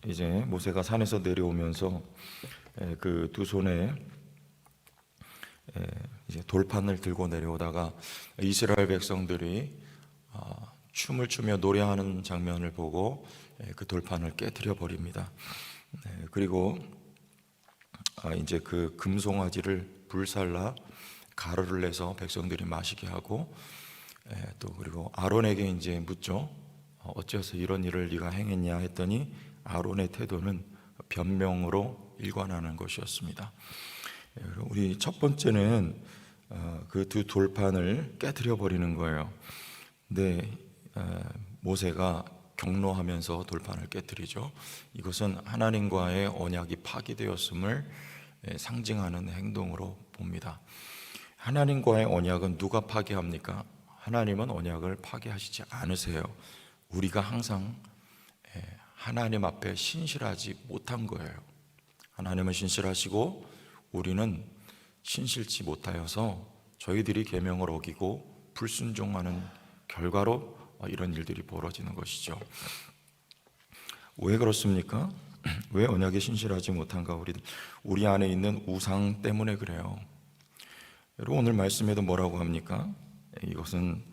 이제 모세가 산에서 내려오면서 그 두 손에 이제 돌판을 들고 내려오다가 이스라엘 백성들이 춤을 추며 노래하는 장면을 보고 그 돌판을 깨뜨려 버립니다. 그리고 이제 그 금송아지를 불살라 가루를 내서 백성들이 마시게 하고, 또 그리고 아론에게 이제 묻죠. 어째서 이런 일을 네가 행했냐 했더니 아론의 태도는 변명으로 일관하는 것이었습니다. 우리 첫 번째는 그 두 돌판을 깨뜨려 버리는 거예요. 근데 모세가 경로하면서 돌판을 깨뜨리죠. 이것은 하나님과의 언약이 파기되었음을 상징하는 행동으로 봅니다. 하나님과의 언약은 누가 파기합니까? 하나님은 언약을 파기하시지 않으세요. 우리가 항상 하나님 앞에 신실하지 못한 거예요. 하나님은 신실하시고 우리는 신실치 못하여서 저희들이 계명을 어기고 불순종하는 결과로 이런 일들이 벌어지는 것이죠. 왜 그렇습니까? 왜 언약에 신실하지 못한가? 우리 안에 있는 우상 때문에 그래요. 여러분, 오늘 말씀에도 뭐라고 합니까? 이것은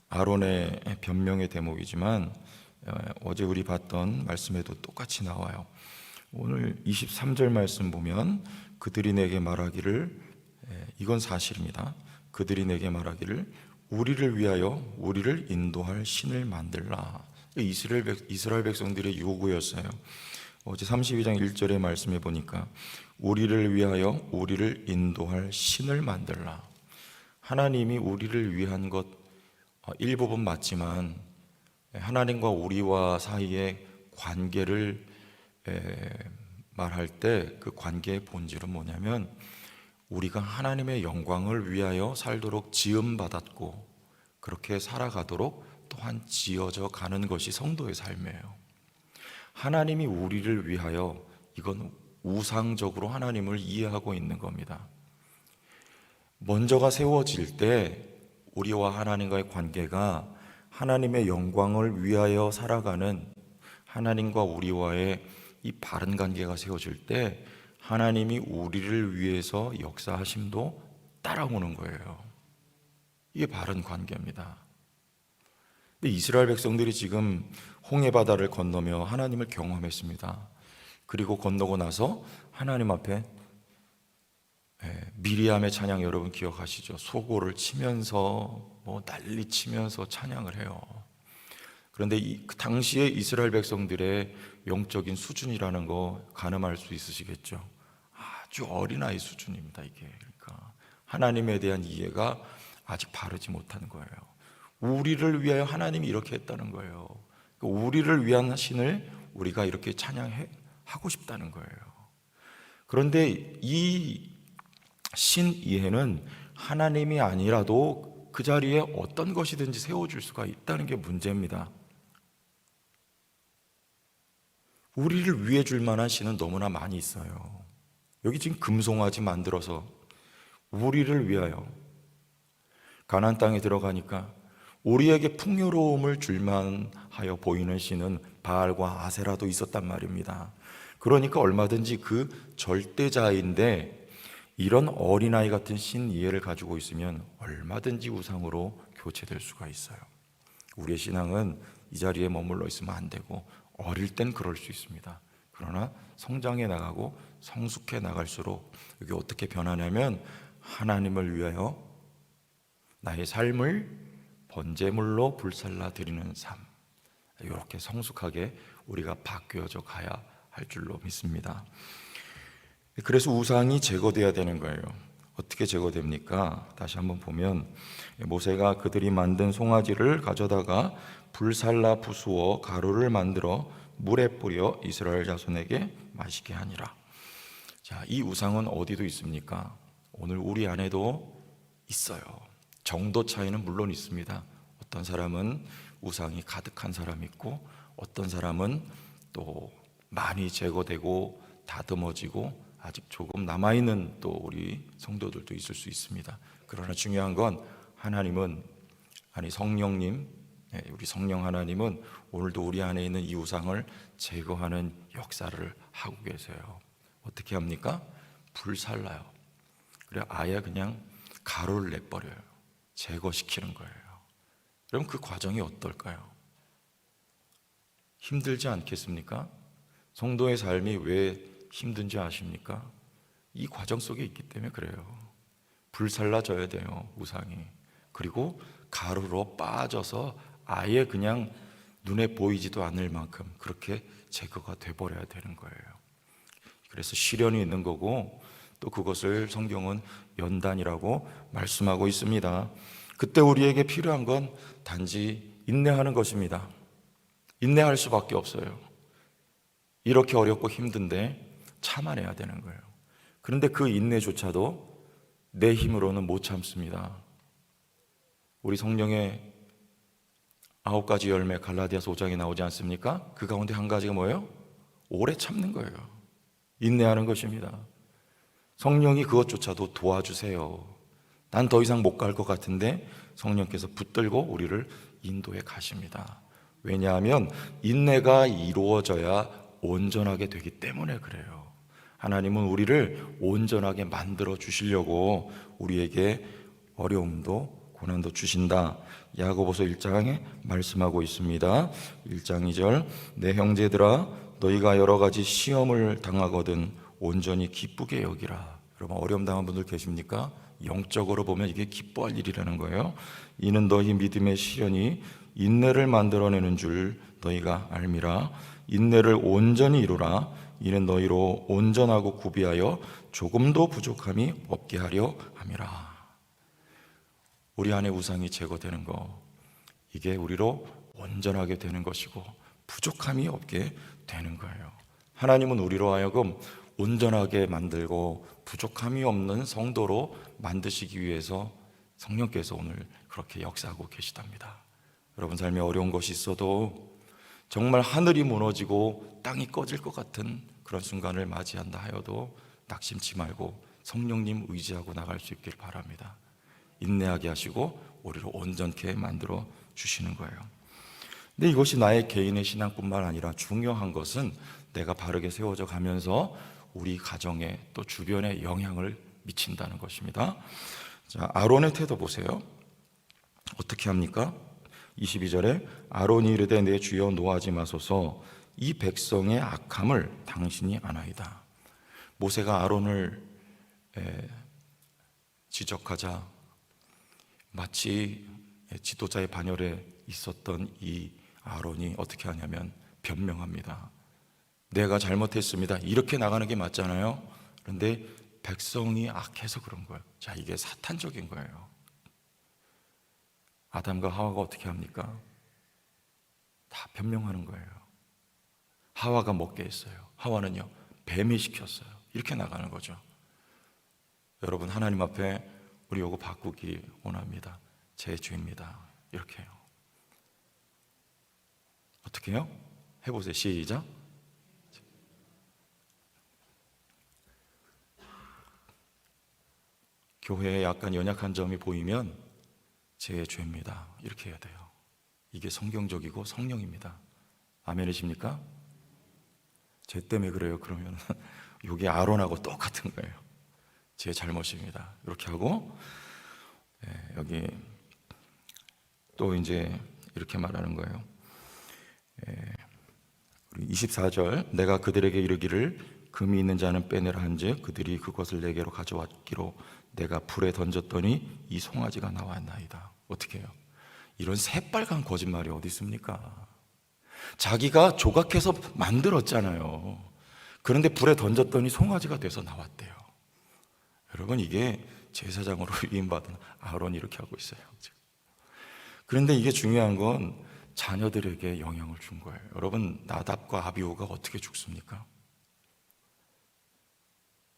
아론의 변명의 대목이지만 어제 우리 봤던 말씀에도 똑같이 나와요. 오늘 23절 말씀 보면 그들이 내게 말하기를, 이건 사실입니다. 그들이 내게 말하기를 우리를 위하여 우리를 인도할 신을 만들라. 이스라엘 백성들의 요구였어요. 어제 32장 1절의 말씀에 보니까 우리를 위하여 우리를 인도할 신을 만들라. 하나님이 우리를 위한 것 일부분 맞지만 하나님과 우리와 사이의 관계를 말할 때 그 관계의 본질은 뭐냐면 우리가 하나님의 영광을 위하여 살도록 지음받았고 그렇게 살아가도록 또한 지어져 가는 것이 성도의 삶이에요. 하나님이 우리를 위하여, 이건 우상적으로 하나님을 이해하고 있는 겁니다. 먼저가 세워질 때 우리와 하나님과의 관계가 하나님의 영광을 위하여 살아가는, 하나님과 우리와의 이 바른 관계가 세워질 때 하나님이 우리를 위해서 역사하심도 따라오는 거예요. 이게 바른 관계입니다. 근데 이스라엘 백성들이 지금 홍해바다를 건너며 하나님을 경험했습니다. 그리고 건너고 나서 하나님 앞에 미리암의 찬양 여러분 기억하시죠? 소고를 치면서 난리 치면서 찬양을 해요. 그런데 그 당시에 이스라엘 백성들의 영적인 수준이라는 거 가늠할 수 있으시겠죠? 아주 어린아이 수준입니다. 이게 그러니까 하나님에 대한 이해가 아직 바르지 못한 거예요. 우리를 위하여 하나님이 이렇게 했다는 거예요. 우리를 위한 신을 우리가 이렇게 찬양하고 싶다는 거예요. 그런데 이 신 이해는 하나님이 아니라도 그 자리에 어떤 것이든지 세워줄 수가 있다는 게 문제입니다. 우리를 위해 줄 만한 신은 너무나 많이 있어요. 여기 지금 금송아지 만들어서 우리를 위하여, 가나안 땅에 들어가니까 우리에게 풍요로움을 줄만하여 보이는 신은 바알과 아세라도 있었단 말입니다. 그러니까 얼마든지 그 절대자인데 이런 어린아이 같은 신 이해를 가지고 있으면 얼마든지 우상으로 교체될 수가 있어요. 우리의 신앙은 이 자리에 머물러 있으면 안 되고 어릴 땐 그럴 수 있습니다. 그러나 성장해 나가고 성숙해 나갈수록 이게 어떻게 변하냐면 하나님을 위하여 나의 삶을 번제물로 불살라 드리는 삶, 이렇게 성숙하게 우리가 바뀌어져 가야 할 줄로 믿습니다. 그래서 우상이 제거돼야 되는 거예요. 어떻게 제거됩니까? 다시 한번 보면 모세가 그들이 만든 송아지를 가져다가 불살라 부수어 가루를 만들어 물에 뿌려 이스라엘 자손에게 마시게 하니라. 자, 이 우상은 어디도 있습니까? 오늘 우리 안에도 있어요. 정도 차이는 물론 있습니다. 어떤 사람은 우상이 가득한 사람이 있고 어떤 사람은 또 많이 제거되고 다듬어지고 아직 조금 남아있는 또 우리 성도들도 있을 수 있습니다. 그러나 중요한 건 하나님은, 성령님, 우리 성령 하나님은 오늘도 우리 안에 있는 이 우상을 제거하는 역사를 하고 계세요. 어떻게 합니까? 불살라요. 그래 아예 그냥 가루를 내버려요. 제거시키는 거예요. 그럼 그 과정이 어떨까요? 힘들지 않겠습니까? 성도의 삶이 왜 힘든지 아십니까? 이 과정 속에 있기 때문에 그래요. 불살라져야 돼요, 우상이. 그리고 가루로 빠져서 아예 그냥 눈에 보이지도 않을 만큼 그렇게 제거가 돼버려야 되는 거예요. 그래서 시련이 있는 거고, 또 그것을 성경은 연단이라고 말씀하고 있습니다. 그때 우리에게 필요한 건 단지 인내하는 것입니다. 인내할 수밖에 없어요. 이렇게 어렵고 힘든데 참아내야 되는 거예요. 그런데 그 인내조차도 내 힘으로는 못 참습니다. 우리 성령의 9가지 열매 갈라디아서 5장에 나오지 않습니까? 그 가운데 한 가지가 뭐예요? 오래 참는 거예요. 인내하는 것입니다. 성령이 그것조차도 도와주세요. 난 더 이상 못 갈 것 같은데 성령께서 붙들고 우리를 인도해 가십니다. 왜냐하면 인내가 이루어져야 온전하게 되기 때문에 그래요. 하나님은 우리를 온전하게 만들어 주시려고 우리에게 어려움도 고난도 주신다. 야고보서 1장에 말씀하고 있습니다. 1장 2절 내 형제들아 너희가 여러 가지 시험을 당하거든 온전히 기쁘게 여기라. 여러분 어려움 당한 분들 계십니까? 영적으로 보면 이게 기뻐할 일이라는 거예요. 이는 너희 믿음의 시련이 인내를 만들어내는 줄 너희가 알미라. 인내를 온전히 이루라. 이는 너희로 온전하고 구비하여 조금도 부족함이 없게 하려 함이라. 우리 안에 우상이 제거되는 거, 이게 우리로 온전하게 되는 것이고 부족함이 없게 되는 거예요. 하나님은 우리로 하여금 온전하게 만들고 부족함이 없는 성도로 만드시기 위해서 성령께서 오늘 그렇게 역사하고 계시답니다. 여러분 삶에 어려운 것이 있어도 정말 하늘이 무너지고 땅이 꺼질 것 같은 그런 순간을 맞이한다 하여도 낙심치 말고 성령님 의지하고 나갈 수 있길 바랍니다. 인내하게 하시고 우리를 온전케 만들어 주시는 거예요. 근데 이것이 나의 개인의 신앙뿐만 아니라 중요한 것은 내가 바르게 세워져 가면서 우리 가정에 또 주변에 영향을 미친다는 것입니다. 자, 아론의 태도 보세요. 어떻게 합니까? 22절에 아론이 이르되 내 주여 노하지 마소서 이 백성의 악함을 당신이 아나이다. 모세가 아론을 지적하자 마치 지도자의 반열에 있었던 이 아론이 어떻게 하냐면 변명합니다. 내가 잘못했습니다. 이렇게 나가는 게 맞잖아요. 그런데 백성이 악해서 그런 거예요. 자, 이게 사탄적인 거예요. 아담과 하와가 어떻게 합니까? 다 변명하는 거예요. 하와가 먹게 했어요. 하와는요, 뱀이 시켰어요. 이렇게 나가는 거죠. 여러분, 하나님 앞에 우리 요거 바꾸기 원합니다. 제 죄입니다. 이렇게 해요. 어떻게 해요? 해보세요. 시작. 교회에 약간 연약한 점이 보이면 제 죄입니다. 이렇게 해야 돼요. 이게 성경적이고 성령입니다. 아멘이십니까? 죄 때문에 그래요. 그러면 이게 아론하고 똑같은 거예요. 제 잘못입니다. 이렇게 하고 여기 또 이제 이렇게 말하는 거예요. 24절 내가 그들에게 이르기를 금이 있는 자는 빼내라 한즉 그들이 그것을 내게로 가져왔기로 내가 불에 던졌더니 이 송아지가 나왔나이다. 어떻게 해요? 이런 새빨간 거짓말이 어디 있습니까? 자기가 조각해서 만들었잖아요. 그런데 불에 던졌더니 송아지가 돼서 나왔대요. 여러분 이게 제사장으로 위임받은 아론이 이렇게 하고 있어요. 그런데 이게 중요한 건 자녀들에게 영향을 준 거예요. 여러분 나답과 아비후가 어떻게 죽습니까?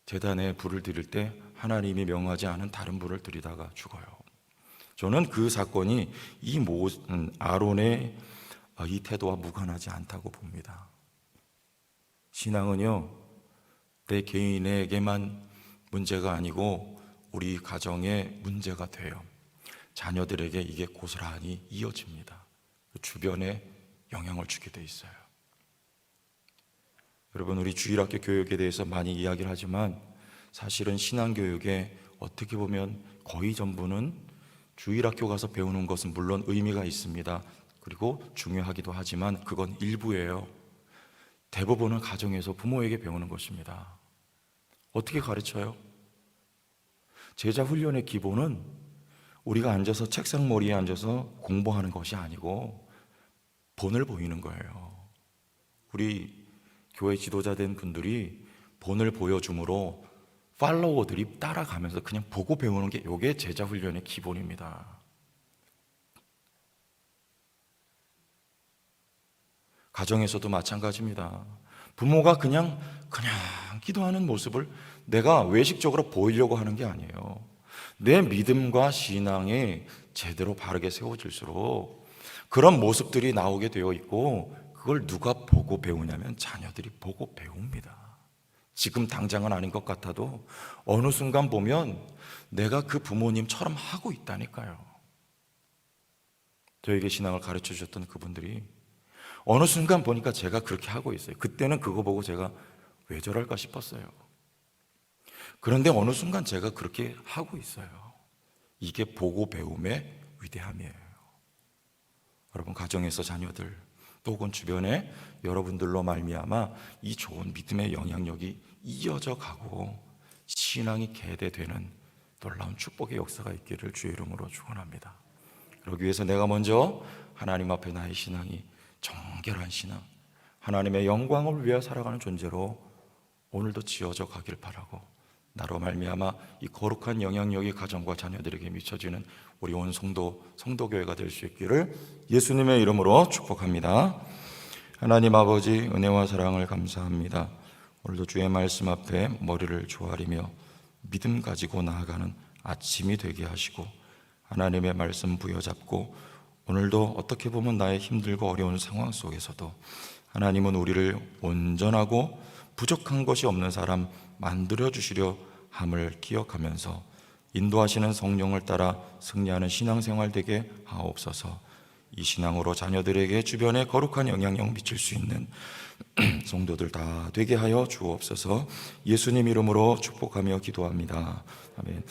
제단에 불을 드릴 때 하나님이 명하지 않은 다른 불을 드리다가 죽어요. 저는 그 사건이 이 아론의 이 태도와 무관하지 않다고 봅니다. 신앙은요, 내 개인에게만 문제가 아니고 우리 가정의 문제가 돼요. 자녀들에게 이게 고스란히 이어집니다. 주변에 영향을 주게 돼 있어요. 여러분, 우리 주일학교 교육에 대해서 많이 이야기를 하지만 사실은 신앙교육에 어떻게 보면 거의 전부는 주일학교 가서 배우는 것은 물론 의미가 있습니다. 그리고 중요하기도 하지만 그건 일부예요. 대부분은 가정에서 부모에게 배우는 것입니다. 어떻게 가르쳐요? 제자 훈련의 기본은 우리가 앉아서 책상 머리에 앉아서 공부하는 것이 아니고 본을 보이는 거예요. 우리 교회 지도자 된 분들이 본을 보여줌으로 팔로워들이 따라가면서 그냥 보고 배우는 게 이게 제자 훈련의 기본입니다. 가정에서도 마찬가지입니다. 부모가 그냥 기도하는 모습을 내가 외식적으로 보이려고 하는 게 아니에요. 내 믿음과 신앙이 제대로 바르게 세워질수록 그런 모습들이 나오게 되어 있고, 그걸 누가 보고 배우냐면 자녀들이 보고 배웁니다. 지금 당장은 아닌 것 같아도 어느 순간 보면 내가 그 부모님처럼 하고 있다니까요. 저에게 신앙을 가르쳐 주셨던 그분들이 어느 순간 보니까 제가 그렇게 하고 있어요. 그때는 그거 보고 제가 왜 저럴까 싶었어요. 그런데 어느 순간 제가 그렇게 하고 있어요. 이게 보고 배움의 위대함이에요. 여러분, 가정에서 자녀들 또 혹은 주변에 여러분들로 말미암아 이 좋은 믿음의 영향력이 이어져 가고 신앙이 계대되는 놀라운 축복의 역사가 있기를 주의 이름으로 축원합니다. 그러기 위해서 내가 먼저 하나님 앞에 나의 신앙이 정결한 신앙, 하나님의 영광을 위해 살아가는 존재로 오늘도 지어져 가길 바라고, 나로 말미암아 이 거룩한 영향력이 가정과 자녀들에게 미쳐지는 우리 온 성도교회가 될 수 있기를 예수님의 이름으로 축복합니다. 하나님 아버지, 은혜와 사랑을 감사합니다. 오늘도 주의 말씀 앞에 머리를 조아리며 믿음 가지고 나아가는 아침이 되게 하시고, 하나님의 말씀 부여잡고 오늘도 어떻게 보면 나의 힘들고 어려운 상황 속에서도 하나님은 우리를 온전하고 부족한 것이 없는 사람 만들어 주시려 함을 기억하면서 인도하시는 성령을 따라 승리하는 신앙생활 되게 하옵소서. 이 신앙으로 자녀들에게 주변에 거룩한 영향력 미칠 수 있는 성도들 다 되게 하여 주옵소서. 예수님 이름으로 축복하며 기도합니다. 아멘.